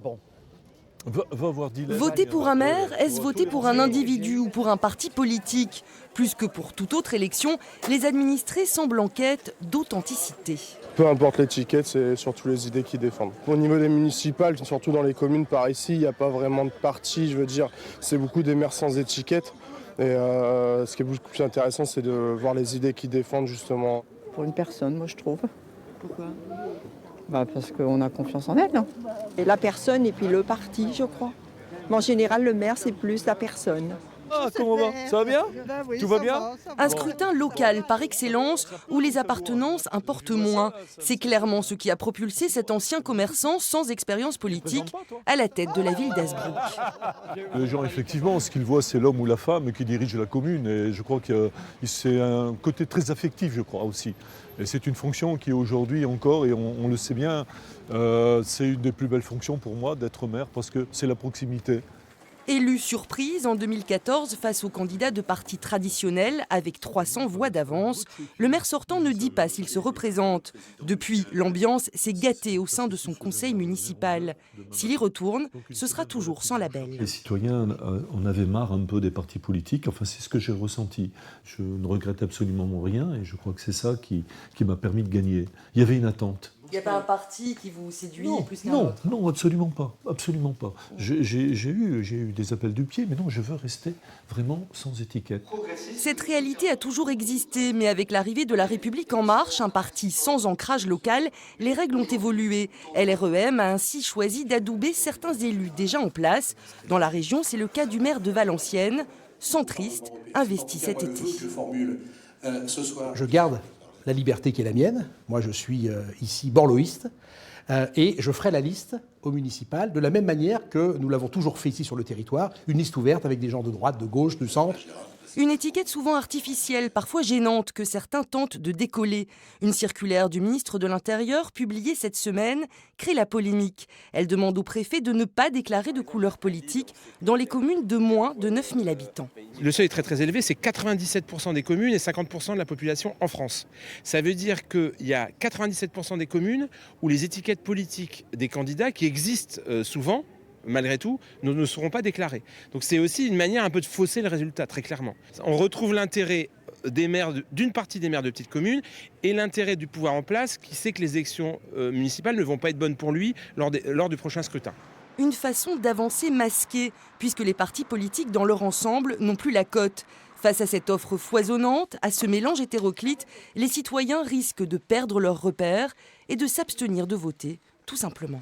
Bon. Voter pour un maire, est-ce voter pour un individu ou pour un parti politique? Plus que pour toute autre élection, les administrés semblent en quête d'authenticité. Peu importe l'étiquette, c'est surtout les idées qu'ils défendent. Au niveau des municipales, surtout dans les communes par ici, il n'y a pas vraiment de parti, je veux dire, c'est beaucoup des maires sans étiquette. Et ce qui est beaucoup plus intéressant, c'est de voir les idées qu'ils défendent justement. Pour une personne, moi je trouve. Pourquoi? Parce qu'on a confiance en elle. Et la personne et puis le parti, je crois. Mais en général, le maire, c'est plus la personne. Ah, comment va? Ça va bien? Oui, Tout va bien? Un scrutin local par excellence où les appartenances importent moins. C'est clairement ce qui a propulsé cet ancien commerçant sans expérience politique à la tête de la ville d'Hazebrouck. Les gens, effectivement, ce qu'ils voient, c'est l'homme ou la femme qui dirige la commune. Et je crois que c'est un côté très affectif, je crois aussi. Et c'est une fonction qui aujourd'hui encore, et on le sait bien, c'est une des plus belles fonctions pour moi d'être maire parce que c'est la proximité. Élu surprise en 2014 face aux candidats de partis traditionnels avec 300 voix d'avance, le maire sortant ne dit pas s'il se représente. Depuis, l'ambiance s'est gâtée au sein de son conseil municipal. S'il y retourne, ce sera toujours sans label. Les citoyens en avaient marre un peu des partis politiques, enfin c'est ce que j'ai ressenti. Je ne regrette absolument rien et je crois que c'est ça qui m'a permis de gagner. Il y avait une attente. Il n'y a pas un parti qui vous séduit plus qu'un autre? Non, absolument pas. Absolument pas. J'ai eu des appels du pied, mais non, je veux rester vraiment sans étiquette. Cette réalité a toujours existé, mais avec l'arrivée de La République En Marche, un parti sans ancrage local, les règles ont évolué. LREM a ainsi choisi d'adouber certains élus déjà en place. Dans la région, c'est le cas du maire de Valenciennes, centriste, investi cet été. Je garde la liberté qui est la mienne. Moi, je suis ici borloïste et je ferai la liste au municipal de la même manière que nous l'avons toujours fait ici sur le territoire, une liste ouverte avec des gens de droite, de gauche, du centre. Une étiquette souvent artificielle, parfois gênante, que certains tentent de décoller. Une circulaire du ministre de l'Intérieur, publiée cette semaine, crée la polémique. Elle demande au préfet de ne pas déclarer de couleur politique dans les communes de moins de 9000 habitants. Le seuil est très très élevé, c'est 97% des communes et 50% de la population en France. Ça veut dire qu'il y a 97% des communes où les étiquettes politiques des candidats qui existent souvent, malgré tout, ne seront pas déclarés. Donc c'est aussi une manière un peu de fausser le résultat, très clairement. On retrouve l'intérêt des maires, d'une partie des maires de petites communes et l'intérêt du pouvoir en place qui sait que les élections municipales ne vont pas être bonnes pour lui lors du prochain scrutin. Une façon d'avancer masquée, puisque les partis politiques dans leur ensemble n'ont plus la cote. Face à cette offre foisonnante, à ce mélange hétéroclite, les citoyens risquent de perdre leurs repères et de s'abstenir de voter, tout simplement.